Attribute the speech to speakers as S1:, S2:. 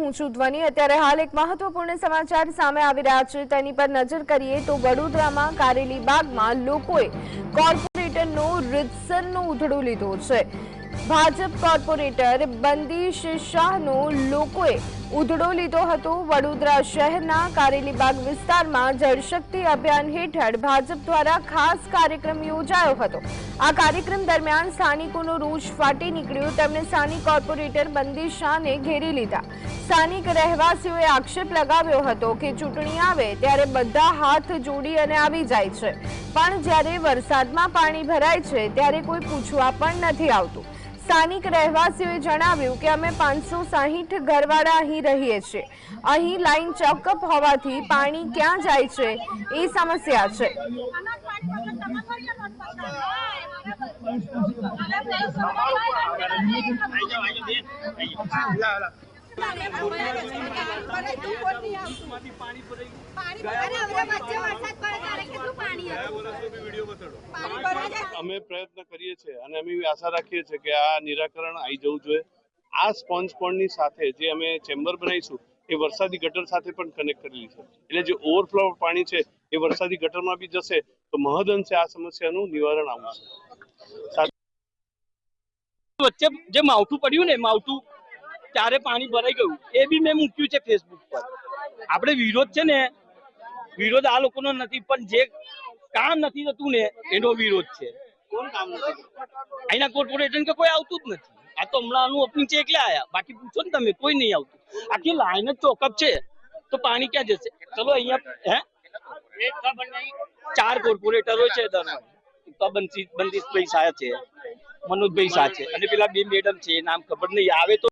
S1: ઊંચું ધ્વનિ। અત્યારે હાલ એક મહત્વપૂર્ણ સમાચાર સામે આવી રહ્યા છે, તેની પર નજર કરીએ તો વડોદરામાં કારેલીબાગમાં લોકોએ કોર્પોરેટરનો રીતસરનો ઉધડો લીધો છે। ભાજપ કોર્પોરેટર બંદીશ શાહનો લોકોએ ઉધડો લીધો હતો। વડોદરા શહેરના કારેલીબાગ વિસ્તારમાં જળશક્તિ અભિયાન હેઠળ ભાજપ દ્વારા ખાસ કાર્યક્રમ યોજાયો હતો। આ કાર્યક્રમ દરમિયાન સ્થાનિકોનો રોષ ફાટી નીકળ્યો। તેમણે સ્થાનિક કોર્પોરેટર બંદીશ શાહને ઘેરી લીધા। સ્થાનિક રહેવાસીઓએ આક્ષેપ લગાવ્યો હતો કે ચૂંટણી આવે ત્યારે બધા હાથ જોડી અને આવી જાય છે, પણ જ્યારે વરસાદમાં પાણી ભરાય છે ત્યારે કોઈ પૂછવા પણ નથી આવતું। સ્થાનિક રહેવાસીઓએ જણાવ્યું કે અમે 560 ઘરવાળા અહીં રહીએ છીએ। અહીં લાઈન ચોકઅપ હોવાથી પાણી ક્યાં જાય છે એ સમસ્યા છે।
S2: અમે પ્રયત્ન કરીએ છીએ અને અમે આશા રાખીએ છીએ કે આ નિરાકરણ આવી જવું જોઈએ। આ સ્પોન્જ પોન્ડની સાથે જે અમે ચેમ્બર બનાવીશું એ વરસાદી ગટર સાથે પણ કનેક્ટ કરેલી છે, એટલે જે ઓવરફ્લો પાણી છે એ વરસાદી ગટરમાં બી જશે તો મહદઅંશે આ સમસ્યાનું નિવારણ આવશે।
S3: વચ્ચે જે માવઠું પડ્યું ને માવઠું ત્યારે પાણી ભરાઈ ગયું, એ બી મેં મૂક્યું છે ફેસબુક પર। આપણે વિરોધ છે ને, વિરોધ આ લોકોનો નથી, પણ જે કામ નથી થતું ને એનો વિરોધ છે। કોણ કામ નથી? અહીંના કોર્પોરેશન કે કોઈ આવતું જ નથી। આ તો હમણાં ઓપનિંગ છે એટલે આયા, બાકી પૂછો ને તમે, કોઈ નહીં આવતું। આખી લાઈન જ ચોકઅપ છે તો પાણી ક્યાં જશે? ચલો અહીંયા 4 કોર્પોરેટરો છે, બંદીશભાઈ શાહ છે, મનોજભાઈ શાહ છે અને પેલા બે મેડમ છે, નામ ખબર નહીં, આવે તો